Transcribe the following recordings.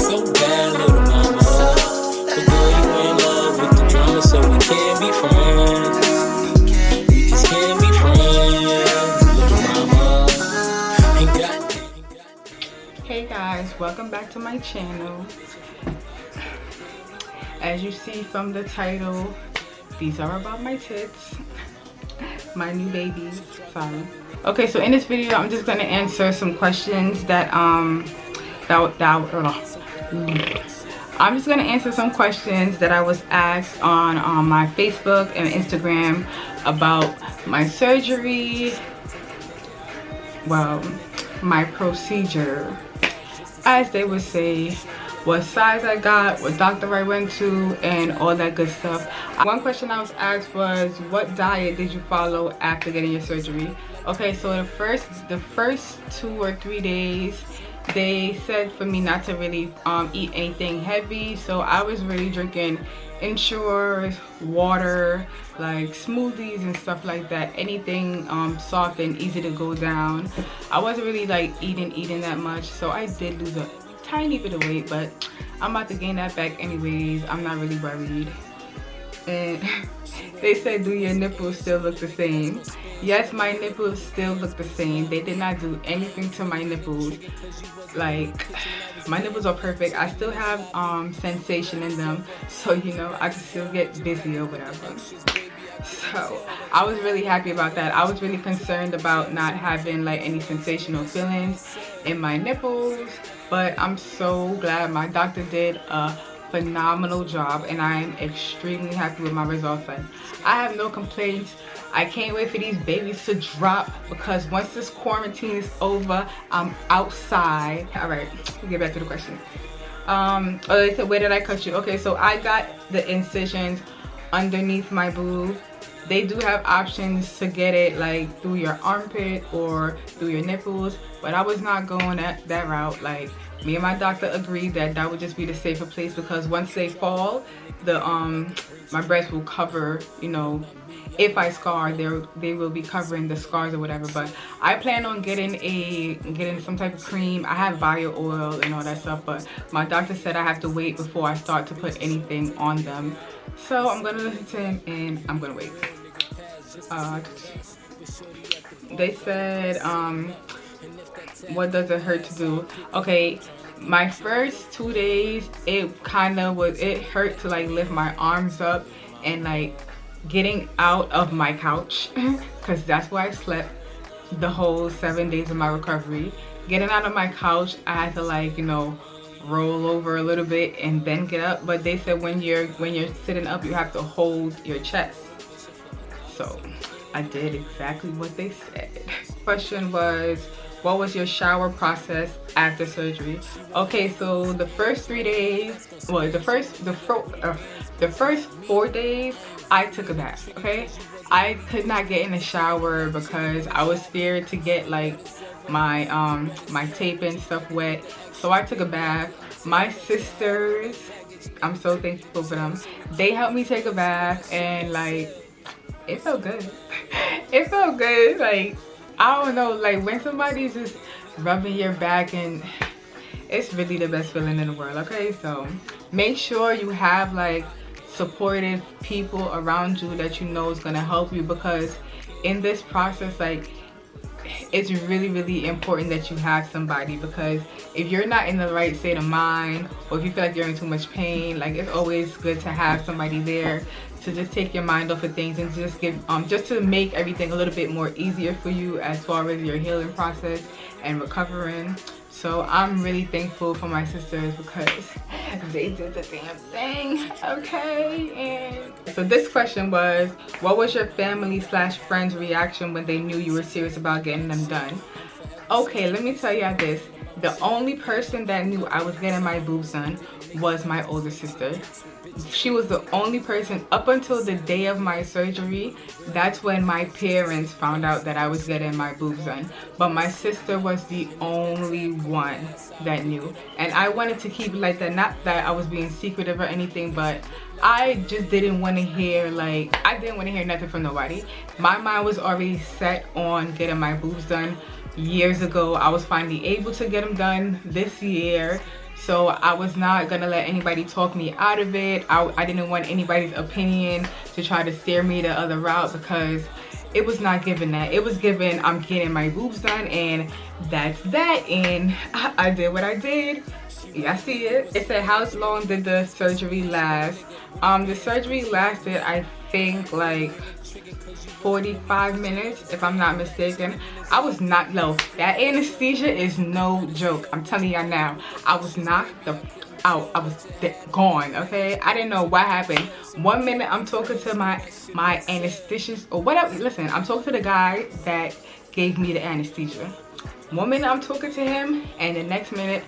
so bad, little mama. But girl, you in love with the drama, so we can't be friends. We just can't be friends, little mama. And goddamn. Hey guys, welcome back to my channel. As you see from the title, these are about my tits, my new babies. Sorry. Okay, so in this video, I'm just gonna answer some questions that I'm just gonna answer some questions that I was asked on my Facebook and Instagram about my surgery. Well, my procedure, as they would say, what size I got, what doctor I went to, and all that good stuff. One question I was asked was, what diet did you follow after getting your surgery? Okay, so the first 2 or 3 days, they said for me not to really eat anything heavy. So I was really drinking Ensure, water, like smoothies and stuff like that. Anything soft and easy to go down. I wasn't really like eating that much, so I did lose a tiny bit of weight, but I'm about to gain that back anyways. I'm not really worried. And they said, do your nipples still look the same? Yes, my nipples still look the same. They did not do anything to my nipples. Like, my nipples are perfect. I still have sensation in them, so you know, I can still get busy or whatever. So I was really happy about that. I was really concerned about not having like any sensational feelings in my nipples, but I'm so glad. My doctor did a phenomenal job and I'm extremely happy with my results. And I have no complaints. I can't wait for these babies to drop, because once this quarantine is over, I'm outside. All right, we'll get back to the question. Oh, they said, where did I cut you? Okay, so I got the incisions underneath my boob. They do have options to get it like through your armpit or through your nipples, but I was not going that route. Like, me and my doctor agreed that would just be the safer place, because once they fall, the my breast will cover, you know, if I scar, they will be covering the scars or whatever. But I plan on getting some type of cream. I have bio oil and all that stuff, but my doctor said I have to wait before I start to put anything on them. So I'm gonna listen to him and I'm gonna wait. They said, what does it hurt to do? Okay, my first 2 days, it hurt to like lift my arms up and like getting out of my couch, because that's where I slept the whole 7 days of my recovery. Getting out of my couch, I had to like, you know, roll over a little bit and then get up. But they said when you're sitting up, you have to hold your chest. So I did exactly what they said. Question was, what was your shower process after surgery? Okay, so the first 3 days, well, the first 4 days, I took a bath. Okay, I could not get in the shower because I was scared to get like my my tape and stuff wet. So I took a bath. My sisters, I'm so thankful for them. They helped me take a bath and like, it felt good. It felt good. Like, I don't know, like when somebody's just rubbing your back, and it's really the best feeling in the world. Okay, so make sure you have like supportive people around you that you know is gonna help you, because in this process, like, it's really important that you have somebody, because if you're not in the right state of mind, or if you feel like you're in too much pain, like, it's always good to have somebody there to just take your mind off of things and just give just to make everything a little bit more easier for you as far as your healing process and recovering. So I'm really thankful for my sisters, because they did the damn thing. Okay, and so this question was, what was your family/friends reaction when they knew you were serious about getting them done? Okay, let me tell you this. The only person that knew I was getting my boobs done was my older sister. She was the only person up until the day of my surgery. That's when my parents found out that I was getting my boobs done. But my sister was the only one that knew. And I wanted to keep it like that. Not that I was being secretive or anything, but I just didn't want to hear, like, I didn't want to hear nothing from nobody. My mind was already set on getting my boobs done years ago. I was finally able to get them done this year. So I was not gonna let anybody talk me out of it. I didn't want anybody's opinion to try to steer me the other route, because it was not given that. It was given, I'm getting my boobs done and that's that. And I did what I did. Yeah, I see it. It said, how long did the surgery last? The surgery lasted, I think, like 45 minutes, if I'm not mistaken. I was knocked low. That anesthesia is no joke. I'm telling y'all now. I was knocked the out. I was gone, okay? I didn't know what happened. 1 minute I'm talking to my anesthetist or whatever. Listen, I'm talking to the guy that gave me the anesthesia. 1 minute I'm talking to him, and the next minute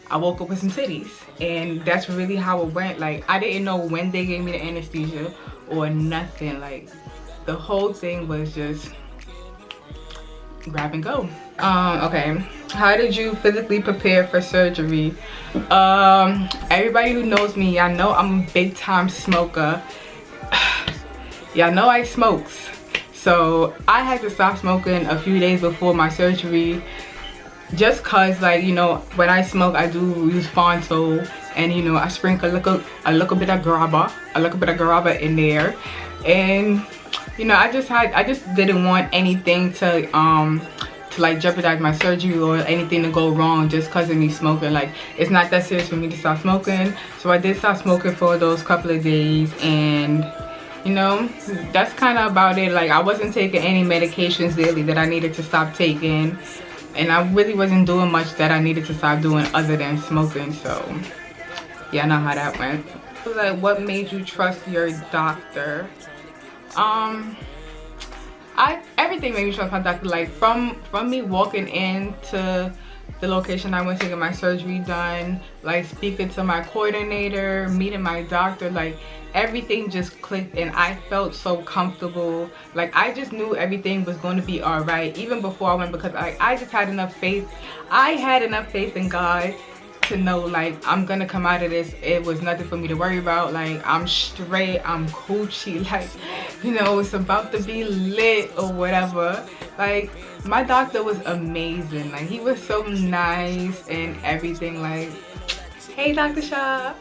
I woke up with some titties. And that's really how it went. Like, I didn't know when they gave me the anesthesia or nothing. Like, the whole thing was just grab and go. Okay, how did you physically prepare for surgery? Everybody who knows me, y'all know I'm a big time smoker. Y'all know I smokes. So I had to stop smoking a few days before my surgery, just cause, like, you know, when I smoke I do use Bhantyy, and you know, I sprinkle a little bit of grabba in there. And you know, I just didn't want anything to like jeopardize my surgery or anything to go wrong just cause of me smoking. Like, it's not that serious for me to stop smoking. So I did stop smoking for those couple of days, and you know, that's kind of about it. Like, I wasn't taking any medications daily that I needed to stop taking, and I really wasn't doing much that I needed to stop doing other than smoking. So yeah, I know how that went. Like, what made you trust your doctor? Everything made me trust my doctor. Like, from me walking into the location I went to get my surgery done, like speaking to my coordinator, meeting my doctor, like everything just clicked and I felt so comfortable. Like, I just knew everything was going to be all right even before I went, because I just had enough faith. I had enough faith in God to know, like, I'm gonna come out of this. It was nothing for me to worry about. Like, I'm straight, I'm Coochie, like, you know, it's about to be lit or whatever. Like, my doctor was amazing. Like, he was so nice and everything. Like, hey, Dr. Shaw.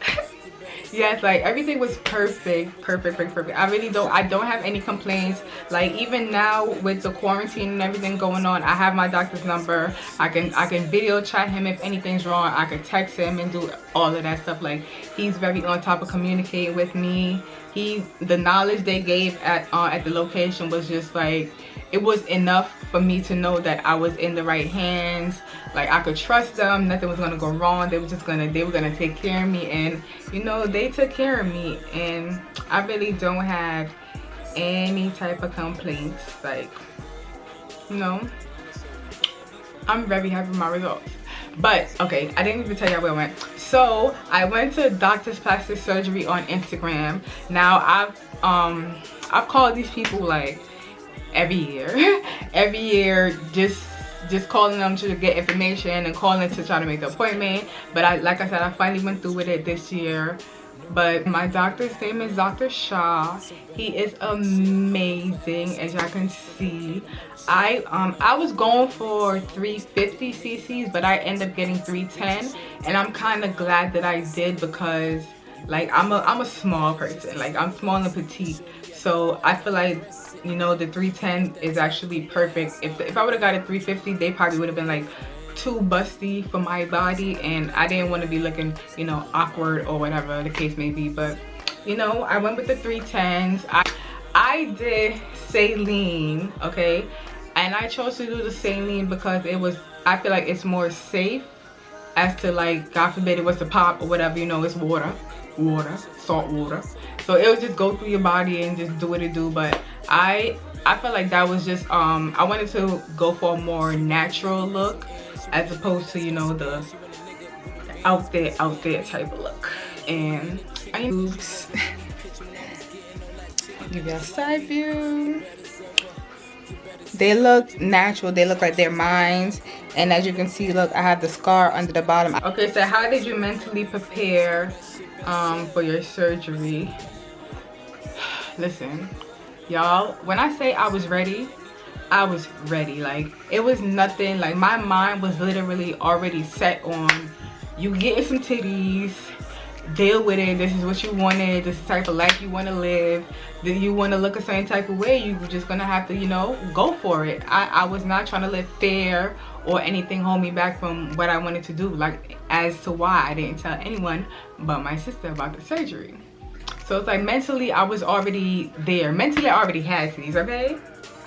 Yes, like, everything was perfect. I don't have any complaints. Like, even now with the quarantine and everything going on, I have my doctor's number. I can video chat him if anything's wrong. I could text him and do all of that stuff. Like, he's very on top of communicating with me. The knowledge they gave at the location was just like, it was enough for me to know that I was in the right hands. Like, I could trust them. Nothing was gonna go wrong. They were gonna take care of me, and you know, they took care of me, and I really don't have any type of complaints. Like, you know, I'm very happy with my results. But okay, I didn't even tell y'all where I went. So I went to Doctor's Plastic Surgery on Instagram. Now I've called these people like every year, just calling them to get information and calling to try to make the appointment. But like I said, I finally went through with it this year. But my doctor's name is Dr. Shaw. He is amazing, as y'all can see. I was going for 350 cc's, but I ended up getting 310, and I'm kind of glad that I did, because like, I'm a small person. Like, I'm small and petite, so I feel like, you know, the 310 is actually perfect. If I would have got a 350, they probably would have been like too busty for my body, and I didn't want to be looking, you know, awkward or whatever the case may be. But you know, I went with the 310s. I did saline, okay, and I chose to do the saline because I feel like it's more safe, as to, like, God forbid it was to pop or whatever, you know, it's water, salt water, so it would just go through your body and just do what it do. But I felt like that was just I wanted to go for a more natural look, as opposed to, you know, the out there type of look. And I boobs. Give you a side view. They look natural. They look like they're mine. And as you can see, look, I have the scar under the bottom. Okay, so how did you mentally prepare for your surgery? Listen, y'all, when I say I was ready, I was ready. Like, it was nothing. Like, my mind was literally already set on you getting some titties, deal with it. This is what you wanted. This is the type of life you want to live. Do you want to look a certain type of way? You're just gonna have to, you know, go for it. I was not trying to live fair or anything hold me back from what I wanted to do. Like, as to why I didn't tell anyone but my sister about the surgery. So it's like mentally I was already there. Mentally I already had titties, okay?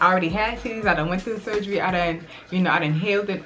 I already had titties. I done went through the surgery. I done, you know, I done healed it